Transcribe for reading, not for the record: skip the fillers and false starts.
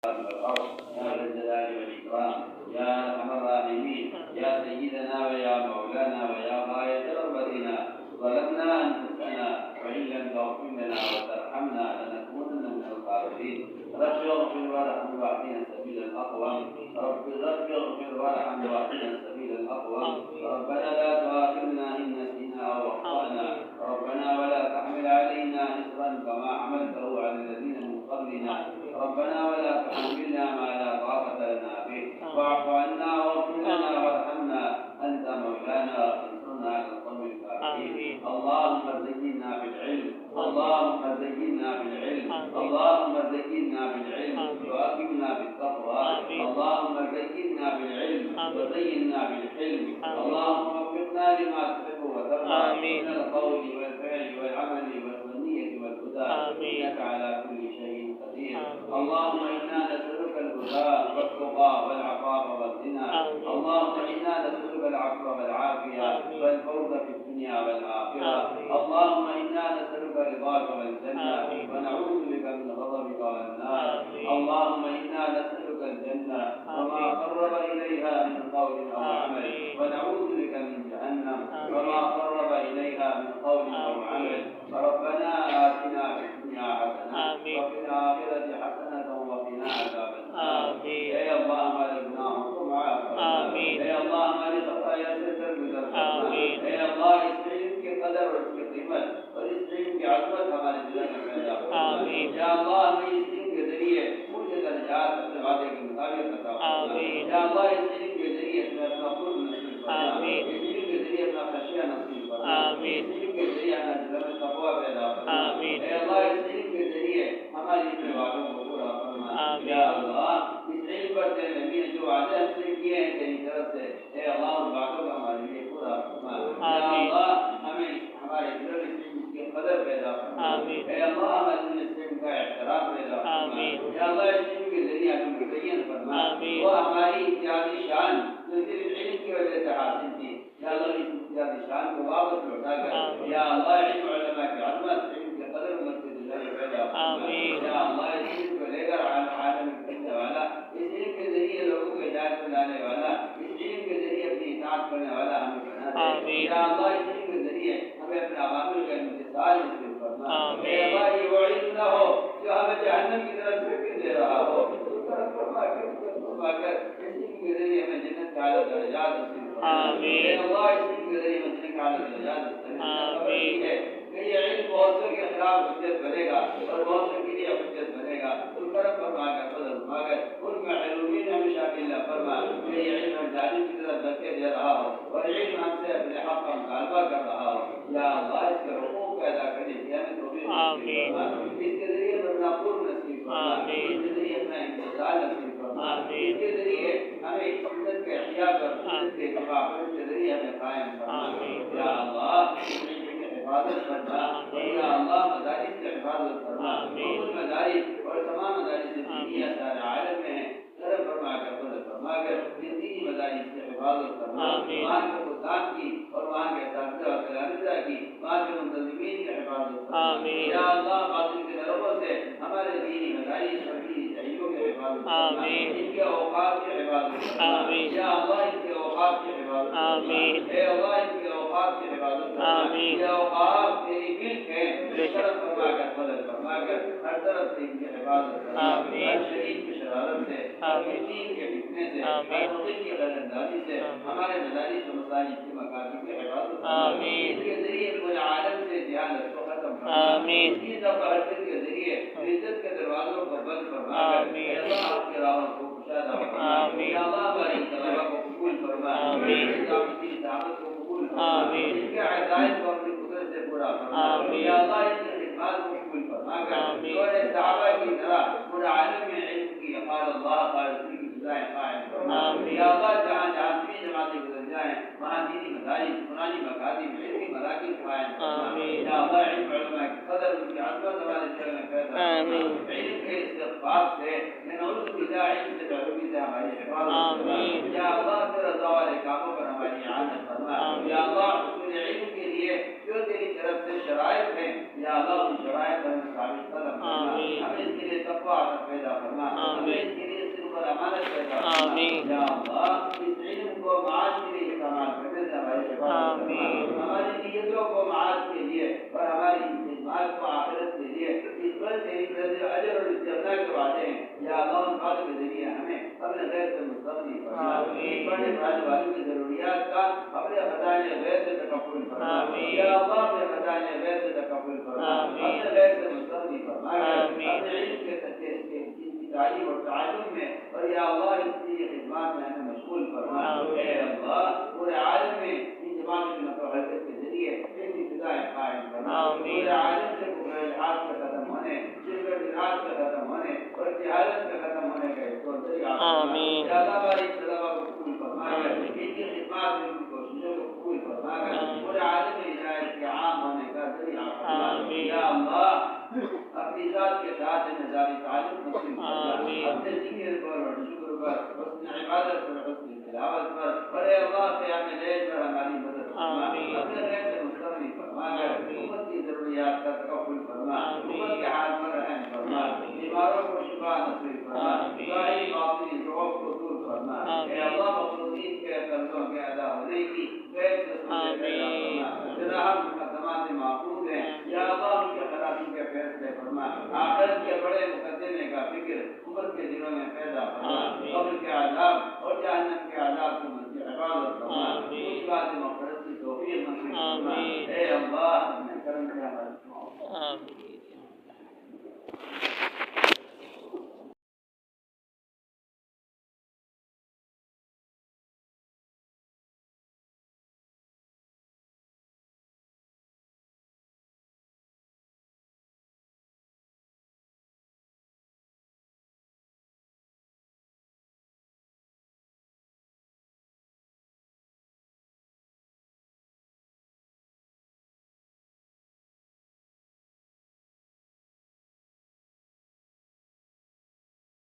والأرض يا ذا الجلال والإكرام يا أرحم الراحمين يا سيدنا ويا مولانا ويا غاية رغبتنا ظلمنا أنفسنا وإن لم تغفر لنا وترحمنا لنكونن من الخاسرين رب اغفر وارحم واهدنا السبيل الأقوم رب اغفر وارحم واهدنا السبيل الأقوم ربنا لا تؤاخذنا إن نسينا أو أخطأنا ربنا ولا تحمل علينا إصرا كما حملته على الذين من قبلنا ربنا ولا تحملنا ما لا طاقة لنا به واعف عنا واغفر لنا وارحمنا أنت مولانا وانصرنا على القوم الكافرين اللهم زينا بالعلم اللهم زينا بالعلم اللهم زينا بالعلم وأكرمنا بالتقوى اللهم زينا بالعلم وزينا بالحلم اللهم وفقنا لما تحب وترضى من القول والفعل والعمل والنية والهدى إنك على كل شيء قدير اللهم إنا نسألك الهدى والتقى والعفاف والغنى اللهم إنا نسألك العفو والعافية والفوز في الدنيا والآخرة اللهم إنا نسألك رضاك والجنة ونعوذ بك من غضبك والنار اللهم إنا نسألك الجنة وما قرب إليها من قول أو عمل ونعوذ بك من جهنم وما قرب إليها من قول أو عمل ربنا آتنا في الدنيا حسنة وفي الآخرة حسنة وقنا عذاب النار يا الله ما لبناهم آمين يا الله ما لخطايا ستر بدر يا الله استعين کے قدر اور اس کی قیمت اور استعین کی عظمت ہمارے دلوں میں پیدا آمین یا اللہ ہمیں اس دین کے ذریعے مجھے درجات اپنے وعدے کے مطابق عطا آمین یا اللہ اس دین کے ذریعے ہمیں اپنا قرب نصیب فرما آمین اس دین کے ذریعے اپنا خشیہ نصیب فرما آمین اس دین کے ذریعے ہمارے دلوں میں تقوی پیدا فرما آمین اے اللہ اس دین کے ذریعے ہماری اپنے وعدوں کو پورا فرما آمین یا اللہ اس علم پر تیرے نبی نے جو وعدے ہم سے کیے ہیں تیری طرف سے اے اللہ ان وعدوں کا ہمارے لیے پورا فرما یا اللہ ہمیں ہمارے دلوں میں اس کی قدر پیدا فرما آمین اے اللہ ہمارے دل میں اس کا احترام پیدا فرما آمین یا اللہ اس علم کے ذریعے ہمیں متعین فرما آمین وہ ہماری امتیازی شان جو صرف علم کی وجہ سے حاصل تھی یا اللہ اس امتیازی شان کو واپس لوٹا کر یا اللہ علم علماء کی عظمت علم کے قدر امت کے دلوں میں پیدا فرما آمین یا اللہ اس علم کو لے کر عالم کرنے والا اس علم کے ذریعے لوگوں کو ہدایت میں لانے والا اس علم کے ذریعے اپنی اطاعت کرنے والا ہمیں بنا دے یا اللہ اس علم کے ذریعے ہمیں اپنے عوامل کا امتثال نصیب فرما اے اللہ یہ وہ علم نہ ہو جو ہمیں جہنم کی طرف پھینک دے رہا ہو فرما کر اس علم کے ذریعے ہمیں جنت کے اعلیٰ درجات نصیب فرما اے اللہ اس علم کے ذریعے ہمیں جنت کے اعلیٰ درجات نصیب فرما یہ علم بہت سے کے خلاف حجت بنے گا اور بہت سے کے لیے حجت بنے گا تو کرم فرما کر فضل فرما کر ان میں علومین ہمیشہ اللہ فرما کہ یہ علم ہم جانب کی طرف دھکے دے رہا ہو اور علم ہم سے اپنے حق کا مطالبہ کر رہا ہو یا اللہ اس کے حقوق پیدا کرنے کی ہمیں توفیق نصیب فرما اس کے ذریعے اپنا قرب نصیب فرما اس کے ذریعے اپنا امتثال نصیب فرما اس کے ذریعے ہمیں سنت کے احیاء پر سنت کے اتباع پر اس کے ذریعے ہمیں قائم فرما یا اللہ حفاظت فرما یا اللہ مدارس کی حفاظت فرما کل مدارس اور تمام مدارس دینیہ سارے عالم میں ہیں کرم فرما کر فضل فرما کر دینی مدارس کی حفاظت فرما وہاں کے خدام کی اور وہاں کے اساتذہ اور تلامذہ کی وہاں کے منتظمین کی حفاظت فرما یا اللہ باطل کے ضربوں سے ہمارے دینی مدارس اور دینی تحریکوں کی حفاظت فرما ان کے اوقات کی حفاظت فرما یا اللہ ان کے اوقات کی حفاظت فرما اے اللہ ان کے اوقات کی حفاظت فرما یا اوقات تیری ملک ہے شرف فرما کر فضل فرما کر ہر طرف سے ان کی حفاظت فرما ہر شریف کی شرارت سے ہر دین کے فتنے سے ہر مخلوق کی غیر اندازی سے ہمارے مدارس و مساجد کی مکاتب کی حفاظت فرما اس کے ذریعے پورے عالم سے جہالت کو ختم فرما اسی تفاحت کے ذریعے عزت کے دروازوں کو بند فرما کر اللہ آپ کے راہوں کو کشادہ فرما یا اللہ ہماری طلبہ کو قبول فرما کی دعوت کو قبول فرما ان کے عزائم کو اپنی قدرت سے پورا فرما یا اللہ ان کی خدمات کو قبول فرما کر اور صحابہ کی طرح پورا عالم میں علم کی قال اللہ قال رسول کی جزائیں قائم فرما یا اللہ جہاں جہاں بھی جماعتیں گزر جائیں وہاں دینی مدارس قرآنی مکاتب علمی مراکز قائم فرما یا اللہ علم علماء کی قدر ان کی عظمت ہمارے دل میں پیدا فرما علم کے استغفار سے نعوذ باللہ علم سے علومی سے ہماری حفاظت فرما یا اللہ تیرے رضا والے کاموں پر ہماری اعانت فرما یا اللہ حصول علم کے لیے جو تیری طرف سے جو شرائط ہیں یا اللہ ان شرائط ہمیں ثابت قدم فرما، ہمیں اس کے لیے تقویٰ پیدا فرما، ہمیں اس کے لیے صرف اور امانت پیدا فرما یا اللہ، اس علم کو معاش کے لیے استعمال کرنے سے ہماری حفاظت فرما، ہماری نیتوں کو معاش کے لیے اور ہماری خدمات کو آخرت کے لیے اس پر تیری طرف اجر اور استغنا کے وعدے ہیں یا اللہ، ان باتوں کے ذریعے ہمیں اپنے غیر سے مستغنی فرما، پڑھنے پڑھانے والوں کی ضروریات کا اپنے خزانے غیر سے تکفل فرما یا اللہ، اپنے خزانے غیر سے تکفل فرما، اپنے غیر سے مستغنی فرما، اپنے علم کے تعلیم اور تعلم میں اور یا اللہ اس کی خدمات میں ہمیں مشغول فرما، اے اللہ پورے عالم میں ان جماعتوں کی نقل و حرکت کے ذریعے ان کی فضائیں قائم فرما، پورے عالم سے الحاظ کا ختم ہونے، شرک و بدعات کا ختم ہونے اور جہالت کا ختم ہونے کا ایک ذریعہ فرما یا اللہ، ہماری طلبہ کو قبول فرما کر ان کی خدمات میں ان کی کوششوں کو قبول فرما کر پورے عالم میں ہدایت کے عام ہونے کا ذریعہ فرما یا اللہ، اپنی ذات کے ساتھ نظام تعلق نصیب فرما، اپنے ذکر پر اور شکر پر، حسن عبادت پر، حسن تلاوت پر اور اے اللہ قیام لیل پر ہماری مدد فرما، اپنے غیر سے مستغنی فرما کر امت کی ضروریات کا تکفل فرما، امت کے حال پر رحم فرما، بیماروں کو شفا نصیب فرما، ظاہری باطنی ضعف کو دور فرما، اے اللہ مخلوقین کے قرضوں کے ادا ہونے کی غیر سے سوچے پیدا فرما، جناب مقدمات معقول ہیں یا اللہ، ان کے خلاصی کے فیصلے فرما، آخرت کے بڑے مقدمے کا فکر امت کے دلوں میں پیدا فرما، قبر کے عذاب اور جہنم کے عذاب سے مجھے حفاظت فرما، اس بات مغفرت کی توفیق نصیب فرما، اے اللہ اپنے کرم سے ہماری